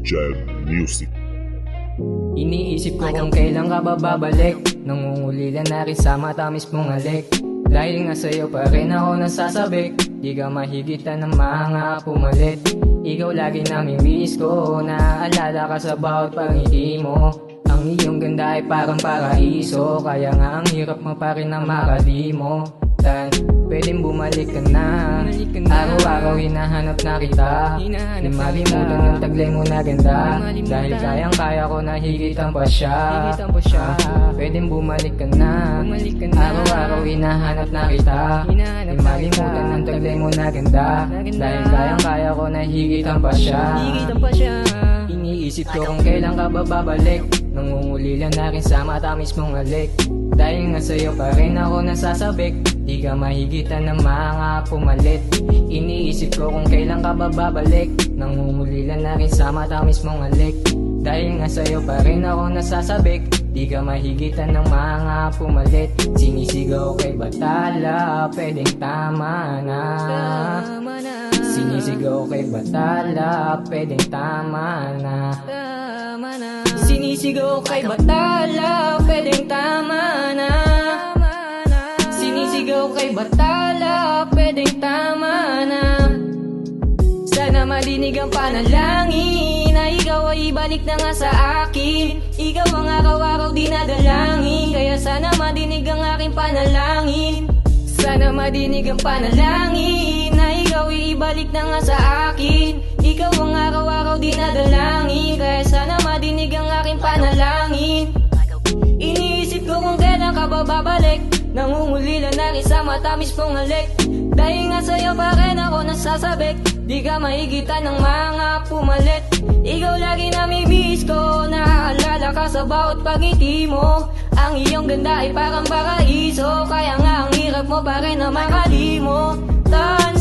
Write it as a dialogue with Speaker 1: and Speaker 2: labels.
Speaker 1: Child Music.
Speaker 2: Iniisip ko kung kailan ka ba babalik. Nangungulila na rin sa matamis mong halik. Dahil nga sa'yo pa rin ako nasasabik. Di ka mahigitan ng mga pumalit. Ikaw lagi namimiss ko. Naaalala ka sa bawat pangiti mo. Ang iyong ganda ay parang paraiso. Kaya nga ang hirap mo pa rin na makalimutan. Pwedeng bumalik ka na. Araw-araw hinahanap na kita. Di malimutan ng taglay mo na ganda. Dahil kayang-kaya ko na higitan pa siya. Pwedeng bumalik ka na. Araw-araw hinahanap na kita. Di malimutan ng taglay mo na ganda. Dahil kayang-kaya ko na higitan pa siya. Iniisip ko kung kailan ka ba babalik. Nangungulila na rin sa matamis mong halik. Dahil nga sa'yo pa rin ako nasasabik. Di ka mahigitan ng mga pumalit. Iniisip ko kung kailan ka ba babalik. Nangungulila na rin sa matamis mong halik. Dahil nga sa'yo pa rin ako nasasabik. Di ka mahigitan ng mga pumalit. Sinisigaw kay Batala, pwedeng tama na. Sinisigaw kay Batala, pwedeng tama na. Sinisigaw kay Batala, pwedeng tama na. Sinisigaw kay Batala, pwedeng tama na. Sana madinig ang panalangin na ikaw ay ibalik na nga sa akin. Ikaw ang araw-araw dinadalangin. Kaya sana madinig ang aking panalangin. Sana madinig ang panalangin na ikaw ay ibalik na nga sa akin. Ikaw ang araw-araw dinadalangin. Kaya sana madinig ang aking panalangin. Iniisip ko kung kailan ka ba babalik. Nangungulila na rin sa matamis mong halik. Dahil nga sa'yo pa rin ako nasasabik. Di ka mahigitan ng mga pumalit. Ikaw lagi namimiss ko. Naaalala ka sa bawat pangiti mo. Ang iyong ganda ay parang paraiso. Kaya nga ang hirap mo pa rin na makalimutan.